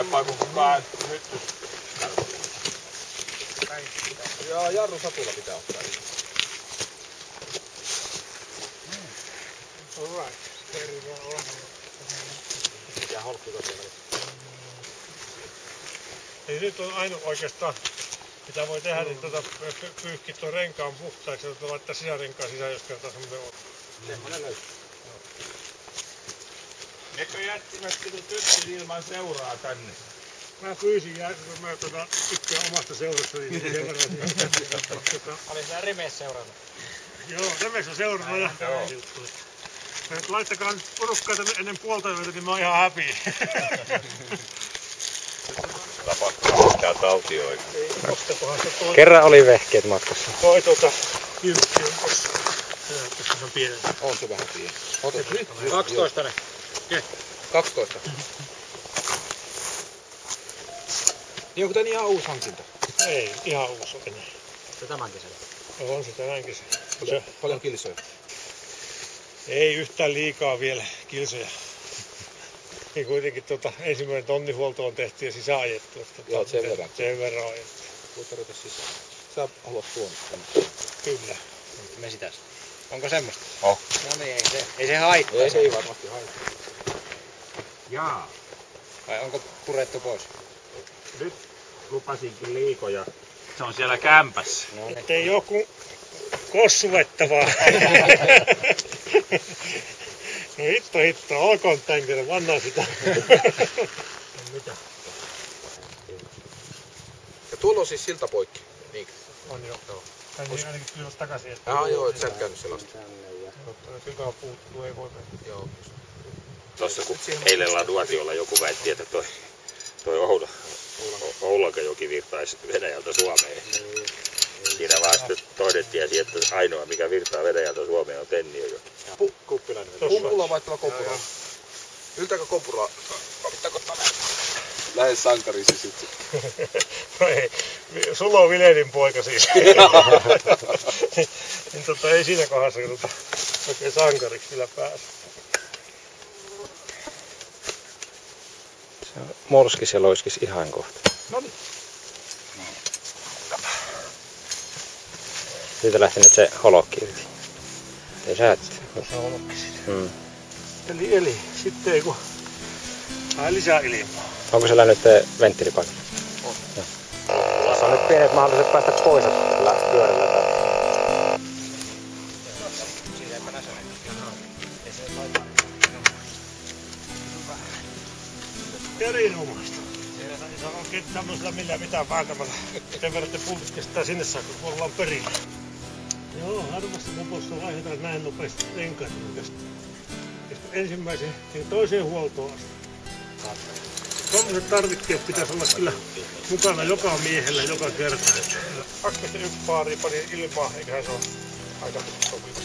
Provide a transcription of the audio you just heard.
parempaa kuin kukaan hyttys. Ja jarru satulla pitää ottaa. Alright, terve on. Mikä holkkuta siellä? Eli nyt on ainoa oikeastaan, mitä voi tehdä, niin pyyhkiä tuon renkaan puhtaaksi ja laittaa sisärenkaan sisään, jos kertaa semmoinen on. Semmoinen löytyy. Nekö jättivät tyttöt ilman seuraa tänne? Mä pyysin itse omasta seurastani sen verran. Oli siellä Rimeessä seurannut. Joo, Rimeessä seurannut. Laittakaa nyt porukkaita ennen puolta yötä, niin mä oon ihan happy. Tapahtuu mitään tautioita. Kerran oli vehkeet matkassa. Toi kyltti on tossa. Tässä on pieni. On se vähän pieni. Otetaan. 12 ne. 12. Niin onko tää ihan uusi hankinta? Ei, ihan uusi on enää. Se tämän kesän. On se tämänkin se. Paljon kilsoja? Ei yhtään liikaa vielä kilsoja. Niin kuitenkin ensimmäinen tonnihuolto on tehty ja sisään ajettu. Joo, sen verran. Sen verran ajettu. Voit tarjota sisään. Sä haluat tuon. Kyllä. Me sitä. Onko semmoista? Oh. No niin, ei se haittaa. Ei se ei varmasti haittaa. Jaa. Vai onko purettu pois? Nyt lupasinkin liikoja. Se on siellä kämpässä. No niin. Ettei joku kossuvettavaa. No hitto, olkoon tän kerran, vannaan sitä. Mitä? Ja tuolla on siis silta poikki. Niinkö? On joo. Ainakin kyllä takaisin. Joo, et sä et käynyt sellaista. Siltä puuttuu, ei voi mennä. Joo. Tossa kun eilen Laduatiolla joku väitti, että toi Oulakajoki virtaisi Venäjältä Suomeen. Siinä vaan sitten toinen tiesi, että ainoa mikä virtaa Venäjältä Suomeen on Tenniöjoki. Kuppilainen. Kumpulla vaihtava kompura. Yltääkö kompura? Ottaako tänään? Lähde sankarisi sitten. No ei, sulla on Vilenin poika siis. Niin ei siinä kohdassa oikein sankariksi kyllä pääse. Se on morskis ja loiskis ihan kohta. Noniin. Siitä lähti nyt se holokki irti. Ei sä et. Se on ollutkin siinä. Eli sitten ei kun vähän lisää ilmaa. Onko siellä nyt venttiilipaikka? On. Tässä on nyt pienet mahdolliset päästä pois tällä pyörällä täältä. Erinomaista. Ei saa oikein tämmöisellä millään mitään vääntämällä. Sen verran, että pultit kestää sinne saakka, kun ollaan perillä. Joo, harvassa mopossa vaihdetaan näin nopeasti renkaat. Ensimmäiseen ja toiseen huoltoon asti. Tuommoiset tarvikkeet pitäisi olla kyllä mukana joka miehellä joka kerta. 2,1 baaria pani ilmaa, eiköhän se ole aika sopiva.